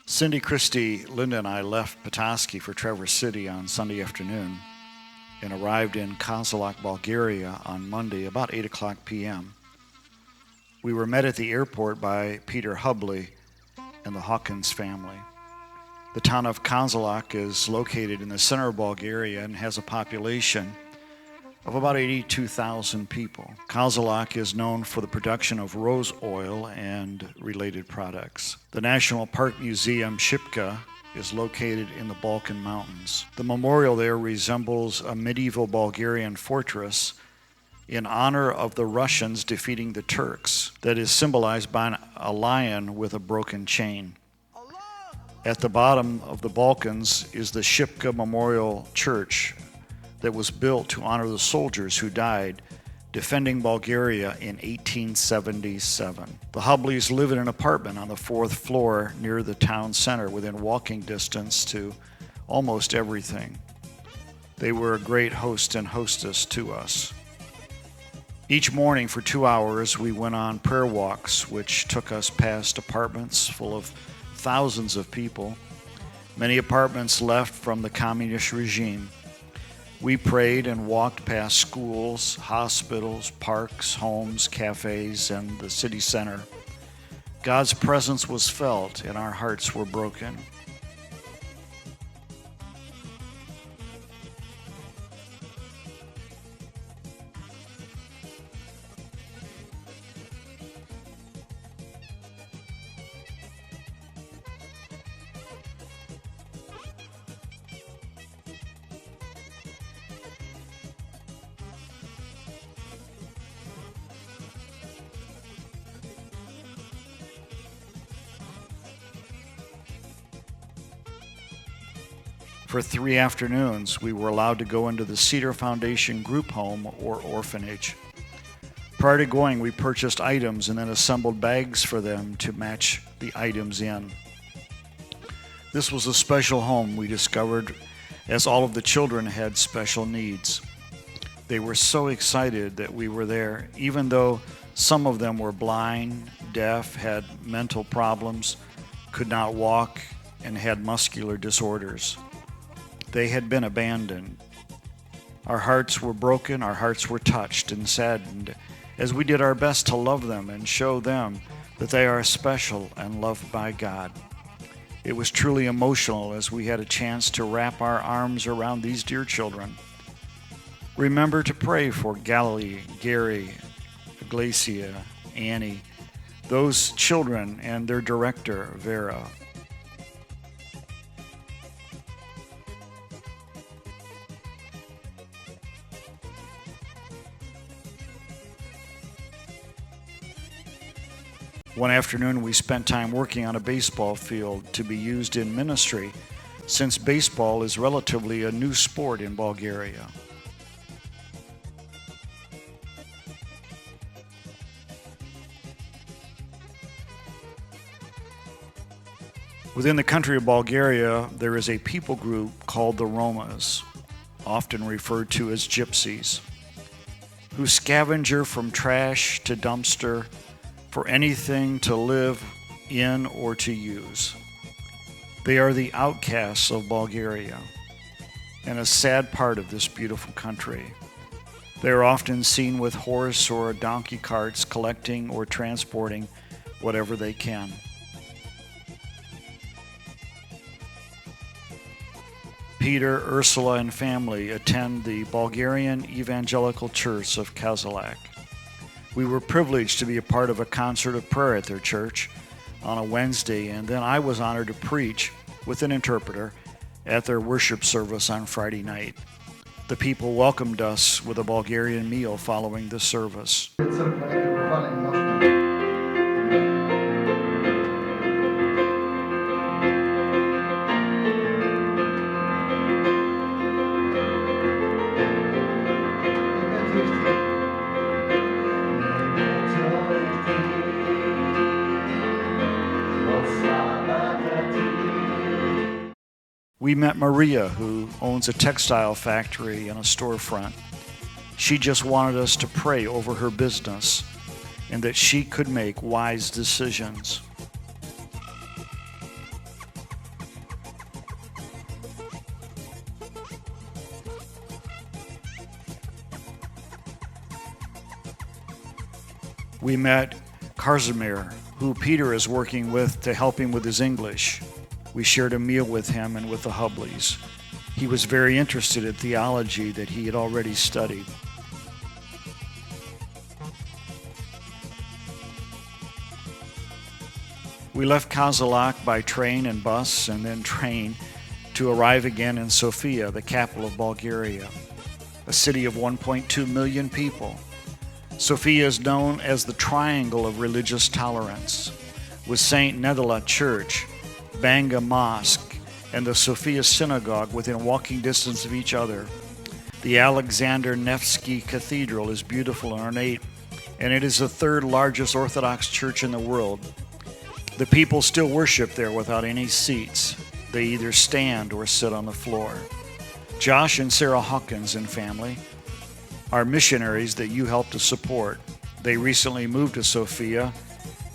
Cindy, Christi, Linda, and I left Petoskey for Traverse City on Sunday afternoon and arrived in Kazanlak, Bulgaria on Monday about 8 o'clock p.m. We were met at the airport by Peter Hubley and the Hawkins family. The town of Kazanlak is located in the center of Bulgaria and has a population of about 82,000 people. Kazanlak is known for the production of rose oil and related products. The National Park Museum Shibata is located in the Balkan Mountains. The memorial there resembles a medieval Bulgarian fortress in honor of the Russians defeating the Turks that is symbolized by a lion with a broken chain. At the bottom of the Balkans is the Shibata Memorial Church that was built to honor the soldiers who died defending Bulgaria in 1877. The Hubleys live in an apartment on the 4th floor near the town center within walking distance to almost everything. They were a great host and hostess to us. Each morning for 2 hours we went on prayer walks which took us past apartments full of thousands of people, many apartments left from the communist regime. We prayed and walked past schools, hospitals, parks, homes, cafes, and the city center. God's presence was felt and our hearts were broken. For 3 afternoons, we were allowed to go into the Cedar Foundation group home or orphanage. Prior to going, we purchased items and then assembled bags for them to match the items in. This was a special home we discovered as all of the children had special needs. They were so excited that we were there, even though some of them were blind, deaf, had mental problems, could not walk, and had muscular disorders. They had been abandoned. Our hearts were broken, our hearts were touched and saddened as we did our best to love them and show them that they are special and loved by God. It was truly emotional as we had a chance to wrap our arms around these dear children. Remember to pray for Galilee, Gary, Iglesia, Annie, those children and their director, Vera. One afternoon, we spent time working on a baseball field to be used in ministry, since baseball is relatively a new sport in Bulgaria. Within the country of Bulgaria, there is a people group called the Romas, often referred to as gypsies, who scavenger from trash to dumpster for anything to live in or to use. They are the outcasts of Bulgaria and a sad part of this beautiful country. They are often seen with horse or donkey carts collecting or transporting whatever they can. Peter, Ursula, and family attend the Bulgarian Evangelical Church of Kazanlak. We were privileged to be a part of a concert of prayer at their church on a Wednesday, and then I was honored to preach with an interpreter at their worship service on Friday night. The people welcomed us with a Bulgarian meal following the service. We met Maria, who owns a textile factory and a storefront. She just wanted us to pray over her business and that she could make wise decisions. We met Kazimir, who Peter is working with to help him with his English. We shared a meal with him and with the Hubleys. He was very interested in theology that he had already studied. We left Kazanlak by train and bus and then train to arrive again in Sophia, the capital of Bulgaria, a city of 1.2 million people. Sophia is known as the triangle of religious tolerance, with St. Nedela Church, Banga Mosque, and the Sophia Synagogue within walking distance of each other. The Alexander Nevsky Cathedral is beautiful and ornate, and it is the third largest Orthodox church in the world. The people still worship there without any seats. They either stand or sit on the floor. Josh and Sarah Hawkins and family are missionaries that you help to support. They recently moved to Sophia,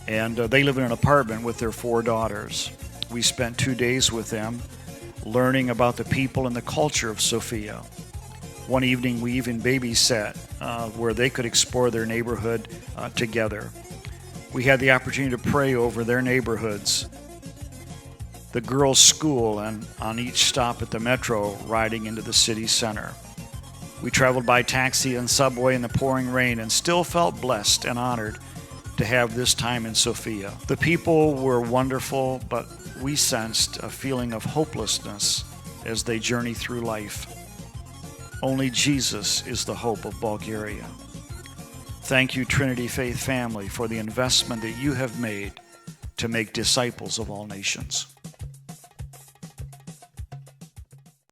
and they live in an apartment with their 4 daughters. We spent 2 days with them, learning about the people and the culture of Sophia. One evening we even babysat where they could explore their neighborhood together. We had the opportunity to pray over their neighborhoods, the girls' school, and on each stop at the metro riding into the city center. We traveled by taxi and subway in the pouring rain and still felt blessed and honored to have this time in Sophia. The people were wonderful, but we sensed a feeling of hopelessness as they journey through life. Only Jesus is the hope of Bulgaria. Thank you, Trinity Faith family, for the investment that you have made to make disciples of all nations.